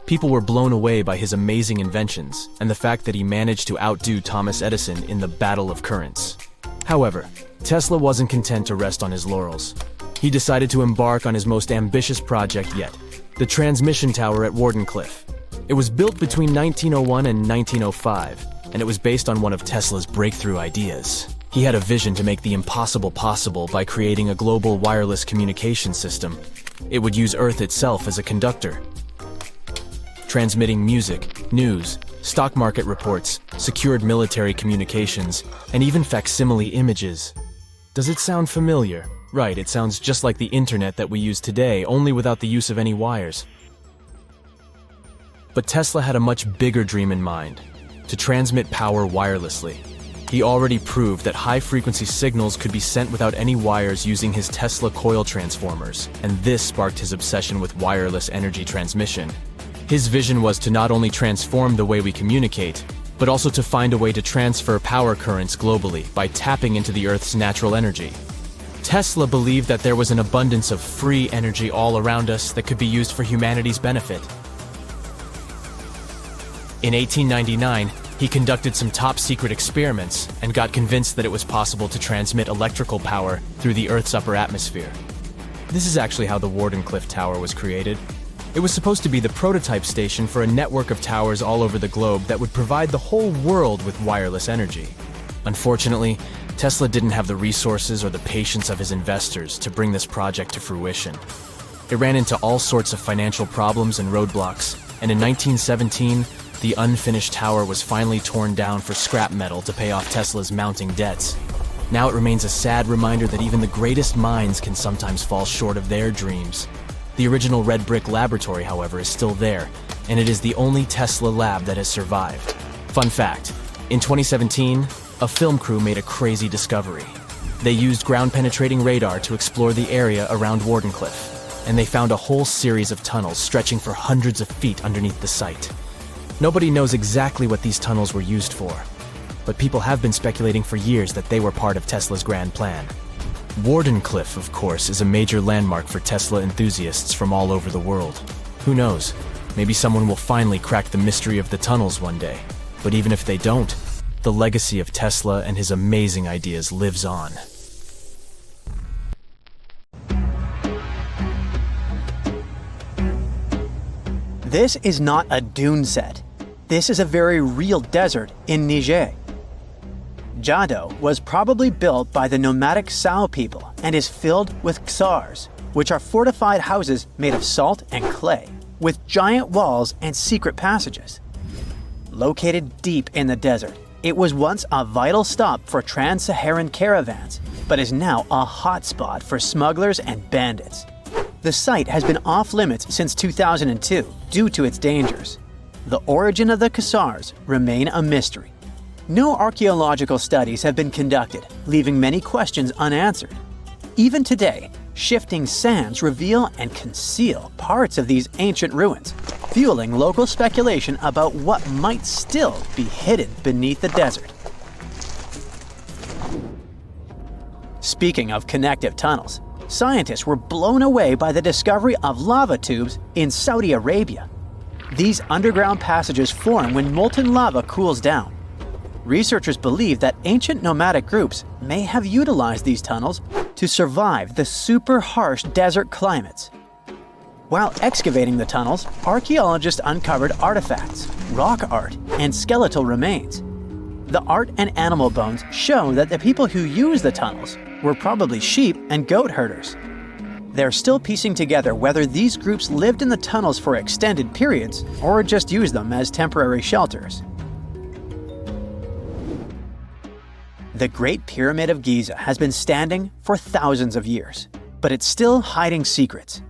People were blown away by his amazing inventions and the fact that he managed to outdo Thomas Edison in the battle of currents. However, Tesla wasn't content to rest on his laurels. He decided to embark on his most ambitious project yet, the transmission tower at Wardenclyffe. It was built between 1901 and 1905, and it was based on one of Tesla's breakthrough ideas. He had a vision to make the impossible possible by creating a global wireless communication system. It would use Earth itself as a conductor, transmitting music, news, stock market reports, secured military communications, and even facsimile images. Does it sound familiar? Right, it sounds just like the internet that we use today, only without the use of any wires. But Tesla had a much bigger dream in mind: to transmit power wirelessly. He already proved that high-frequency signals could be sent without any wires using his Tesla coil transformers, and this sparked his obsession with wireless energy transmission. His vision was to not only transform the way we communicate, but also to find a way to transfer power currents globally by tapping into the Earth's natural energy. Tesla believed that there was an abundance of free energy all around us that could be used for humanity's benefit. In 1899, he conducted some top-secret experiments and got convinced that it was possible to transmit electrical power through the Earth's upper atmosphere. This is actually how the Wardenclyffe Tower was created. It was supposed to be the prototype station for a network of towers all over the globe that would provide the whole world with wireless energy. Unfortunately, Tesla didn't have the resources or the patience of his investors to bring this project to fruition. It ran into all sorts of financial problems and roadblocks, and in 1917, the unfinished tower was finally torn down for scrap metal to pay off Tesla's mounting debts. Now it remains a sad reminder that even the greatest minds can sometimes fall short of their dreams. The original red brick laboratory, however, is still there, and it is the only Tesla lab that has survived. Fun fact, in 2017, a film crew made a crazy discovery. They used ground-penetrating radar to explore the area around Wardenclyffe, and they found a whole series of tunnels stretching for hundreds of feet underneath the site. Nobody knows exactly what these tunnels were used for, but people have been speculating for years that they were part of Tesla's grand plan. Wardenclyffe, of course, is a major landmark for Tesla enthusiasts from all over the world. Who knows? Maybe someone will finally crack the mystery of the tunnels one day. But even if they don't, the legacy of Tesla and his amazing ideas lives on. This is not a dune set. This is a very real desert in Niger. Jado was probably built by the nomadic Sao people and is filled with ksars, which are fortified houses made of salt and clay, with giant walls and secret passages. Located deep in the desert, it was once a vital stop for trans-Saharan caravans, but is now a hotspot for smugglers and bandits. The site has been off-limits since 2002 due to its dangers. The origin of the ksars remain a mystery. No archaeological studies have been conducted, leaving many questions unanswered. Even today, shifting sands reveal and conceal parts of these ancient ruins, fueling local speculation about what might still be hidden beneath the desert. Speaking of connective tunnels, scientists were blown away by the discovery of lava tubes in Saudi Arabia. These underground passages form when molten lava cools down. Researchers believe that ancient nomadic groups may have utilized these tunnels to survive the super harsh desert climates. While excavating the tunnels, archaeologists uncovered artifacts, rock art, and skeletal remains. The art and animal bones show that the people who used the tunnels were probably sheep and goat herders. They're still piecing together whether these groups lived in the tunnels for extended periods or just used them as temporary shelters. The Great Pyramid of Giza has been standing for thousands of years, but it's still hiding secrets.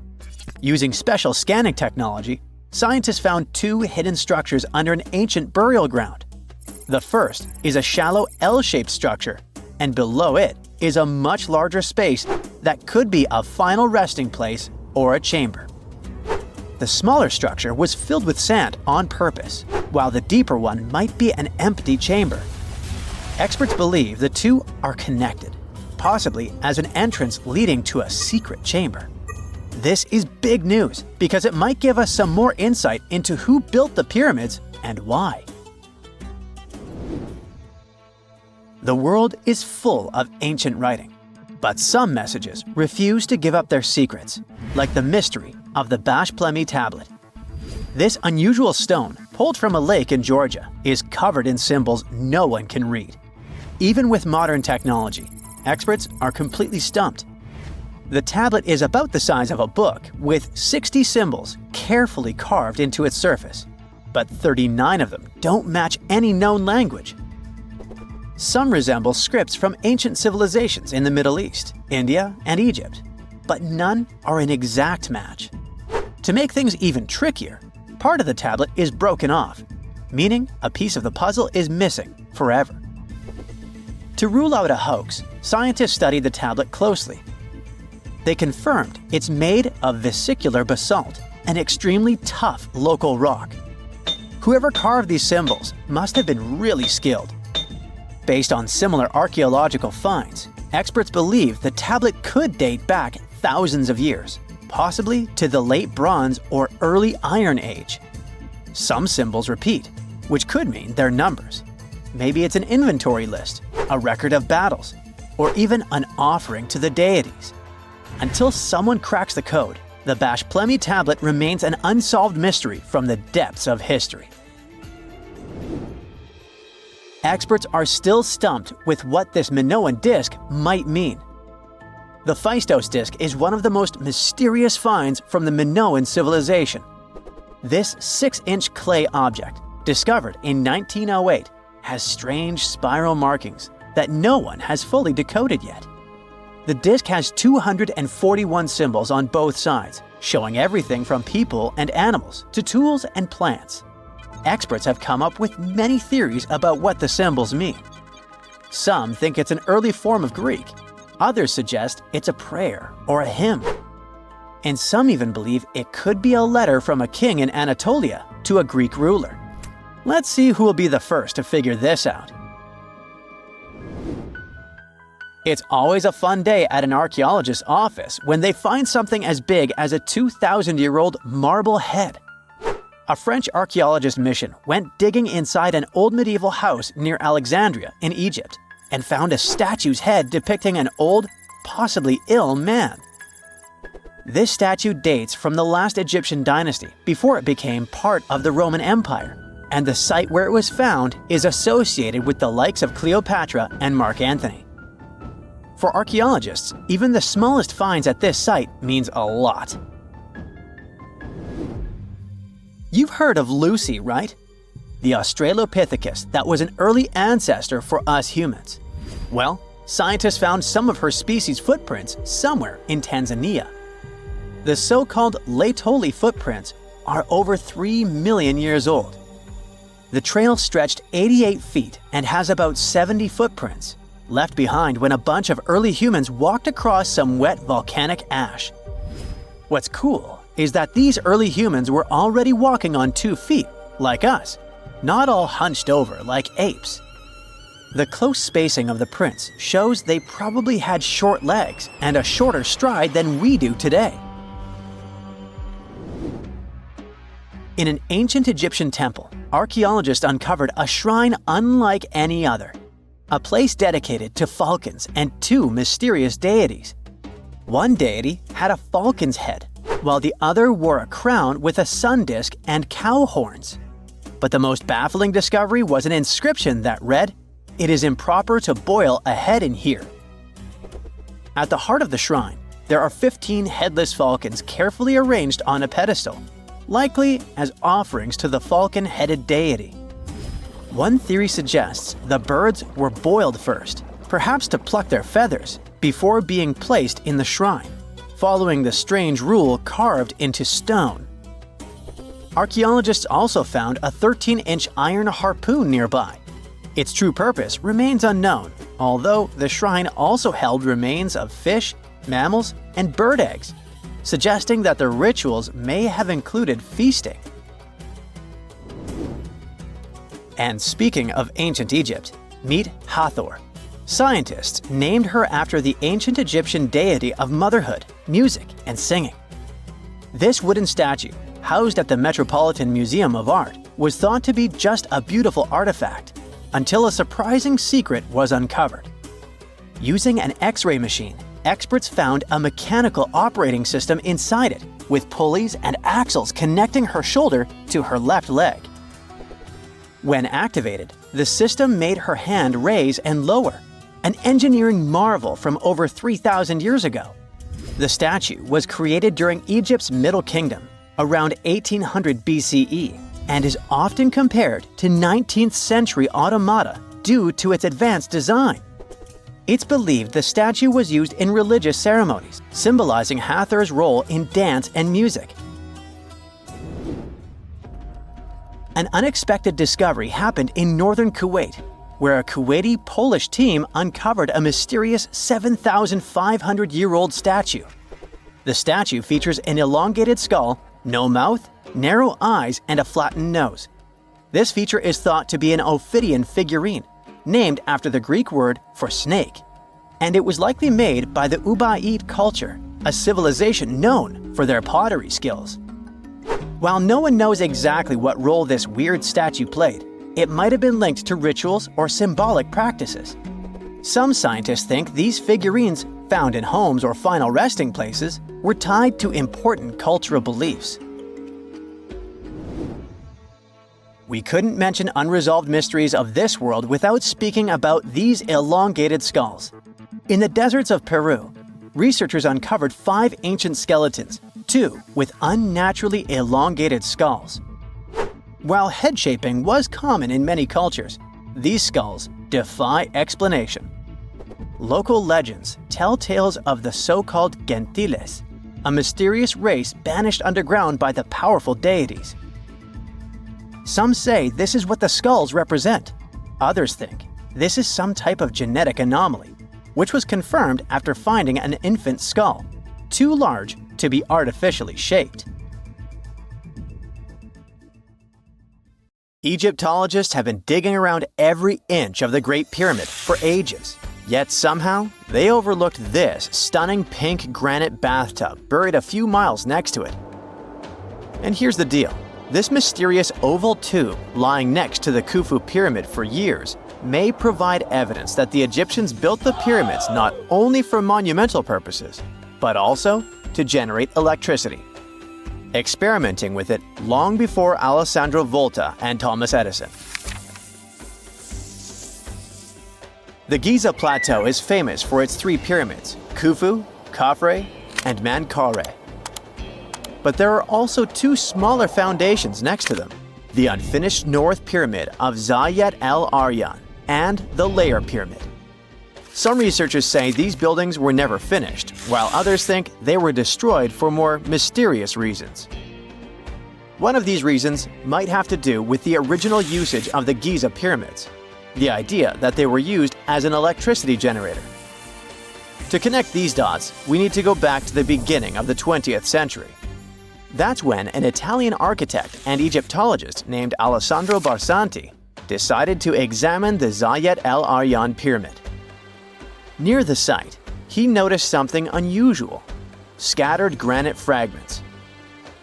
Using special scanning technology, scientists found two hidden structures under an ancient burial ground. The first is a shallow L-shaped structure, and below it is a much larger space that could be a final resting place or a chamber. The smaller structure was filled with sand on purpose, while the deeper one might be an empty chamber. Experts believe the two are connected, possibly as an entrance leading to a secret chamber. This is big news because it might give us some more insight into who built the pyramids and why. The world is full of ancient writing, but some messages refuse to give up their secrets, like the mystery of the Bash Plemi tablet. This unusual stone, pulled from a lake in Georgia, is covered in symbols no one can read. Even with modern technology, experts are completely stumped. The tablet is about the size of a book, with 60 symbols carefully carved into its surface, but 39 of them don't match any known language. Some resemble scripts from ancient civilizations in the Middle East, India, and Egypt, but none are an exact match. To make things even trickier, part of the tablet is broken off, meaning a piece of the puzzle is missing forever. To rule out a hoax, scientists studied the tablet closely. They confirmed it's made of vesicular basalt, an extremely tough local rock. Whoever carved these symbols must have been really skilled. Based on similar archaeological finds, experts believe the tablet could date back thousands of years, possibly to the late Bronze or early Iron Age. Some symbols repeat, which could mean they're numbers. Maybe it's an inventory list, a record of battles, or even an offering to the deities. Until someone cracks the code, the Bashplemi tablet remains an unsolved mystery from the depths of history. Experts are still stumped with what this Minoan disc might mean. The Phaistos disc is one of the most mysterious finds from the Minoan civilization. This 6-inch clay object, discovered in 1908, has strange spiral markings that no one has fully decoded yet. The disc has 241 symbols on both sides, showing everything from people and animals to tools and plants. Experts have come up with many theories about what the symbols mean. Some think it's an early form of Greek. Others suggest it's a prayer or a hymn. And some even believe it could be a letter from a king in Anatolia to a Greek ruler. Let's see who will be the first to figure this out. It's always a fun day at an archaeologist's office when they find something as big as a 2,000-year-old marble head. A French archaeologist mission went digging inside an old medieval house near Alexandria in Egypt and found a statue's head depicting an old, possibly ill man. This statue dates from the last Egyptian dynasty before it became part of the Roman Empire, and the site where it was found is associated with the likes of Cleopatra and Mark Antony. For archaeologists, even the smallest finds at this site means a lot. You've heard of Lucy, right? The Australopithecus that was an early ancestor for us humans. Well, scientists found some of her species' footprints somewhere in Tanzania. The so-called Laetoli footprints are over 3 million years old. The trail stretched 88 feet and has about 70 footprints, left behind when a bunch of early humans walked across some wet volcanic ash. What's cool is that these early humans were already walking on 2 feet, like us, not all hunched over like apes. The close spacing of the prints shows they probably had short legs and a shorter stride than we do today. In an ancient Egyptian temple, archaeologists uncovered a shrine unlike any other, a place dedicated to falcons and 2 mysterious deities. One deity had a falcon's head, while the other wore a crown with a sun disk and cow horns. But the most baffling discovery was an inscription that read, "It is improper to boil a head in here." At the heart of the shrine, there are 15 headless falcons carefully arranged on a pedestal, likely as offerings to the falcon-headed deity. One theory suggests the birds were boiled first, perhaps to pluck their feathers, before being placed in the shrine, following the strange rule carved into stone. Archaeologists also found a 13-inch iron harpoon nearby. Its true purpose remains unknown, although the shrine also held remains of fish, mammals, and bird eggs, suggesting that the rituals may have included feasting. And speaking of ancient Egypt, meet Hathor. Scientists named her after the ancient Egyptian deity of motherhood, music, and singing. This wooden statue, housed at the Metropolitan Museum of Art, was thought to be just a beautiful artifact, until a surprising secret was uncovered. Using an X-ray machine, experts found a mechanical operating system inside it, with pulleys and axles connecting her shoulder to her left leg. When activated, the system made her hand raise and lower, an engineering marvel from over 3,000 years ago. The statue was created during Egypt's Middle Kingdom, around 1800 BCE, and is often compared to 19th century automata due to its advanced design. It's believed the statue was used in religious ceremonies, symbolizing Hathor's role in dance and music. An unexpected discovery happened in northern Kuwait, where a Kuwaiti-Polish team uncovered a mysterious 7,500-year-old statue. The statue features an elongated skull, no mouth, narrow eyes, and a flattened nose. This feature is thought to be an Ophidian figurine, named after the Greek word for snake, and it was likely made by the Ubaid culture, a civilization known for their pottery skills. While no one knows exactly what role this weird statue played, it might have been linked to rituals or symbolic practices. Some scientists think these figurines, found in homes or final resting places, were tied to important cultural beliefs. We couldn't mention unresolved mysteries of this world without speaking about these elongated skulls. In the deserts of Peru, researchers uncovered 5 ancient skeletons, 2 with unnaturally elongated skulls. While head shaping was common in many cultures, these skulls defy explanation. Local legends tell tales of the so-called gentiles, a mysterious race banished underground by the powerful deities. Some say this is what the skulls represent. Others think this is some type of genetic anomaly, which was confirmed after finding an infant skull, too large to be artificially shaped. Egyptologists have been digging around every inch of the Great Pyramid for ages. Yet somehow, they overlooked this stunning pink granite bathtub buried a few miles next to it. And here's the deal. This mysterious oval tube lying next to the Khufu pyramid for years may provide evidence that the Egyptians built the pyramids not only for monumental purposes, but also to generate electricity, experimenting with it long before Alessandro Volta and Thomas Edison. The Giza Plateau is famous for its 3 pyramids, Khufu, Khafre, and Menkaure. But there are also 2 smaller foundations next to them, the unfinished North Pyramid of Zayat el-Aryan and the Layer Pyramid. Some researchers say these buildings were never finished, while others think they were destroyed for more mysterious reasons. One of these reasons might have to do with the original usage of the Giza pyramids, the idea that they were used as an electricity generator. To connect these dots, we need to go back to the beginning of the 20th century. That's when an Italian architect and Egyptologist named Alessandro Barsanti decided to examine the Zayat el-Aryan pyramid. Near the site, he noticed something unusual: scattered granite fragments.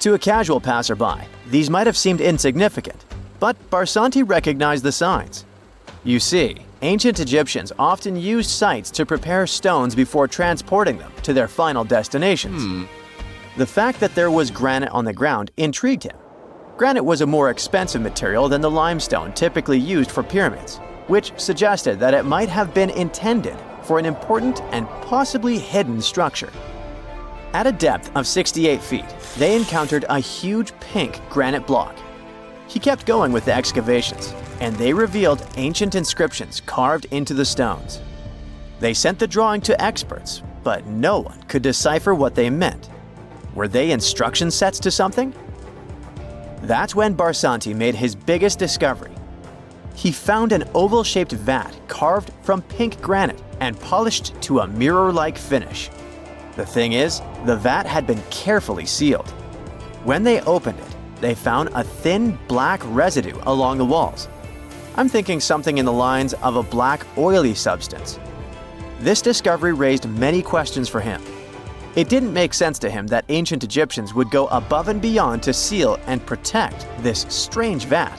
To a casual passerby, these might have seemed insignificant, but Barsanti recognized the signs. You see, ancient Egyptians often used sites to prepare stones before transporting them to their final destinations. The fact that there was granite on the ground intrigued him. Granite was a more expensive material than the limestone typically used for pyramids, which suggested that it might have been intended for an important and possibly hidden structure. At a depth of 68 feet, they encountered a huge pink granite block. He kept going with the excavations, and they revealed ancient inscriptions carved into the stones. They sent the drawing to experts, but no one could decipher what they meant. Were they instruction sets to something? That's when Barsanti made his biggest discovery. He found an oval-shaped vat carved from pink granite and polished to a mirror-like finish. The thing is, the vat had been carefully sealed. When they opened it, they found a thin black residue along the walls. I'm thinking something in the lines of a black oily substance. This discovery raised many questions for him. It didn't make sense to him that ancient Egyptians would go above and beyond to seal and protect this strange vat.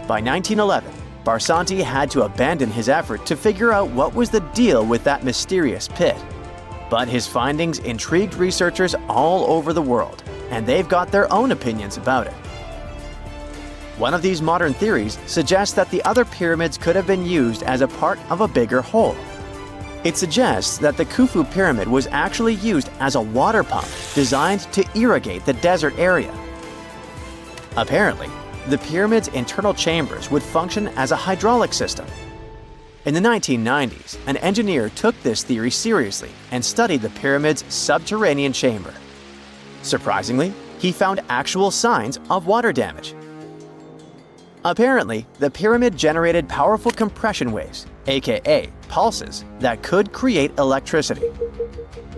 By 1911, Barsanti had to abandon his effort to figure out what was the deal with that mysterious pit. But his findings intrigued researchers all over the world, and they've got their own opinions about it. One of these modern theories suggests that the other pyramids could have been used as a part of a bigger whole. It suggests that the Khufu pyramid was actually used as a water pump designed to irrigate the desert area. Apparently, the pyramid's internal chambers would function as a hydraulic system. In the 1990s, an engineer took this theory seriously and studied the pyramid's subterranean chamber. Surprisingly, he found actual signs of water damage. Apparently, the pyramid generated powerful compression waves, aka pulses, that could create electricity.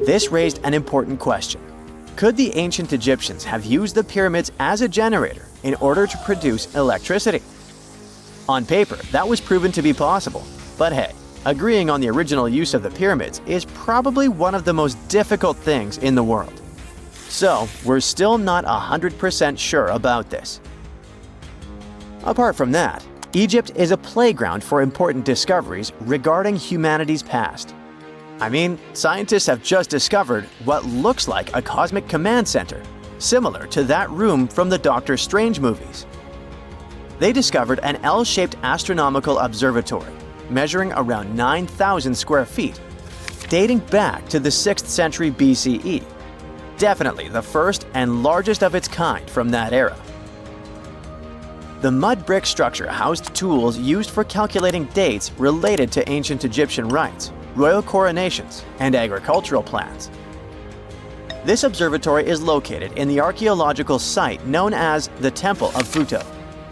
This raised an important question. Could the ancient Egyptians have used the pyramids as a generator in order to produce electricity? On paper, that was proven to be possible, but hey, agreeing on the original use of the pyramids is probably one of the most difficult things in the world. So, we're still not 100% sure about this. Apart from that, Egypt is a playground for important discoveries regarding humanity's past. I mean, scientists have just discovered what looks like a cosmic command center, similar to that room from the Doctor Strange movies. They discovered an L-shaped astronomical observatory, measuring around 9,000 square feet, dating back to the 6th century BCE. Definitely the first and largest of its kind from that era. The mud brick structure housed tools used for calculating dates related to ancient Egyptian rites, royal coronations, and agricultural plans. This observatory is located in the archaeological site known as the Temple of Phuto,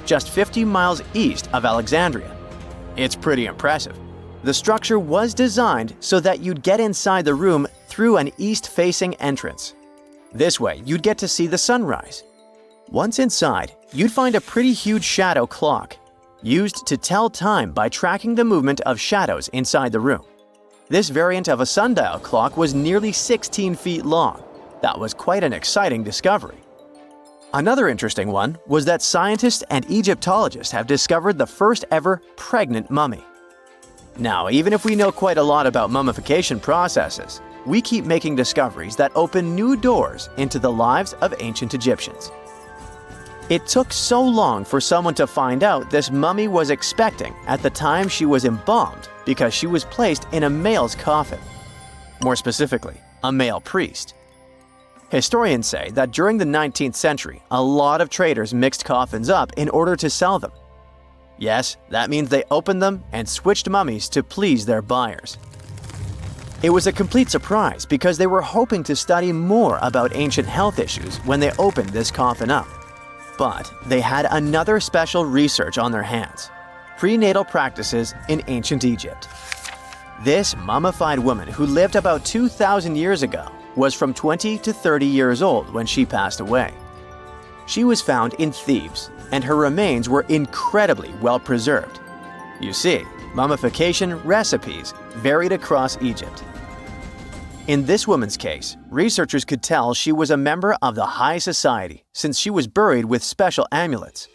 just 50 miles east of Alexandria. It's pretty impressive. The structure was designed so that you'd get inside the room through an east-facing entrance. This way, you'd get to see the sunrise. Once inside, you'd find a pretty huge shadow clock, used to tell time by tracking the movement of shadows inside the room. This variant of a sundial clock was nearly 16 feet long. That was quite an exciting discovery. Another interesting one was that scientists and Egyptologists have discovered the first ever pregnant mummy. Now, even if we know quite a lot about mummification processes, we keep making discoveries that open new doors into the lives of ancient Egyptians. It took so long for someone to find out this mummy was expecting at the time she was embalmed because she was placed in a male's coffin. More specifically, a male priest. Historians say that during the 19th century, a lot of traders mixed coffins up in order to sell them. Yes, that means they opened them and switched mummies to please their buyers. It was a complete surprise because they were hoping to study more about ancient health issues when they opened this coffin up. But they had another special research on their hands: prenatal practices in ancient Egypt. This mummified woman who lived about 2,000 years ago was from 20 to 30 years old when she passed away. She was found in Thebes, and her remains were incredibly well preserved. You see, mummification recipes varied across Egypt. In this woman's case, researchers could tell she was a member of the high society since she was buried with special amulets.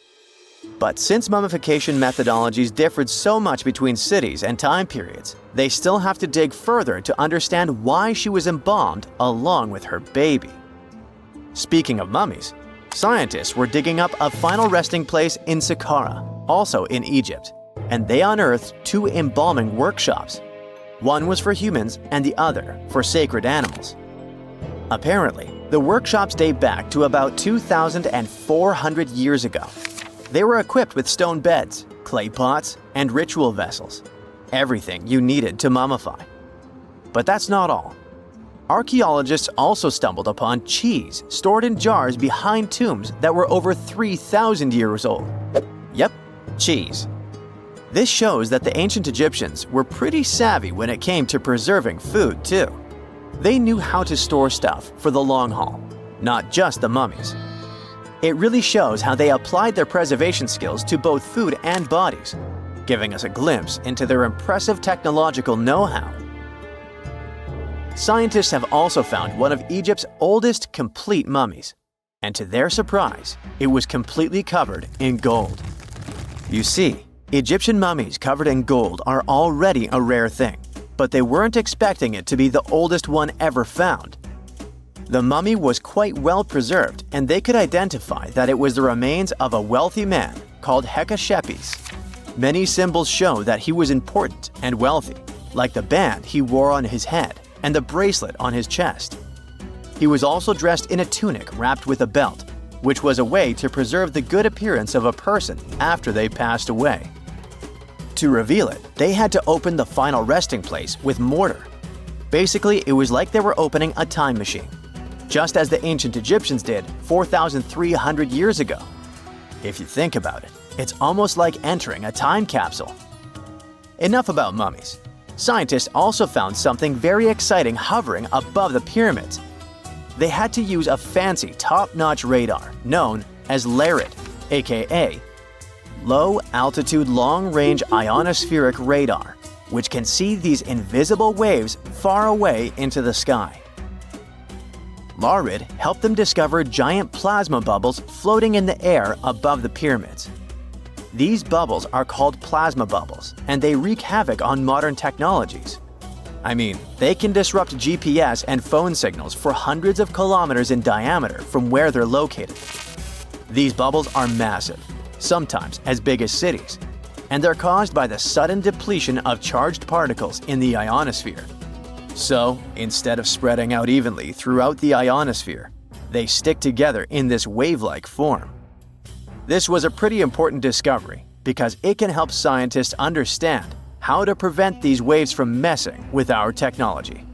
But since mummification methodologies differed so much between cities and time periods, they still have to dig further to understand why she was embalmed along with her baby. Speaking of mummies, scientists were digging up a final resting place in Saqqara, also in Egypt, and they unearthed two embalming workshops. One was for humans and the other for sacred animals. Apparently, the workshops date back to about 2,400 years ago. They were equipped with stone beds, clay pots, and ritual vessels. Everything you needed to mummify. But that's not all. Archaeologists also stumbled upon cheese stored in jars behind tombs that were over 3,000 years old. Yep, cheese. This shows that the ancient Egyptians were pretty savvy when it came to preserving food, too. They knew how to store stuff for the long haul, not just the mummies. It really shows how they applied their preservation skills to both food and bodies, giving us a glimpse into their impressive technological know-how. Scientists have also found one of Egypt's oldest complete mummies, and to their surprise, it was completely covered in gold. You see, Egyptian mummies covered in gold are already a rare thing, but they weren't expecting it to be the oldest one ever found. The mummy was quite well preserved, and they could identify that it was the remains of a wealthy man called Hekashepes. Many symbols show that he was important and wealthy, like the band he wore on his head and the bracelet on his chest. He was also dressed in a tunic wrapped with a belt, which was a way to preserve the good appearance of a person after they passed away. To reveal it, they had to open the final resting place with mortar. Basically, it was like they were opening a time machine, just as the ancient Egyptians did 4,300 years ago. If you think about it, it's almost like entering a time capsule. Enough about mummies. Scientists also found something very exciting hovering above the pyramids. They had to use a fancy top-notch radar known as LARID, aka Low Altitude Long Range Ionospheric Radar, which can see these invisible waves far away into the sky. LARID helped them discover giant plasma bubbles floating in the air above the pyramids. These bubbles are called plasma bubbles, and they wreak havoc on modern technologies. I mean, they can disrupt GPS and phone signals for hundreds of kilometers in diameter from where they're located. These bubbles are massive, sometimes as big as cities, and they're caused by the sudden depletion of charged particles in the ionosphere. So, instead of spreading out evenly throughout the ionosphere, they stick together in this wave-like form. This was a pretty important discovery because it can help scientists understand how to prevent these waves from messing with our technology.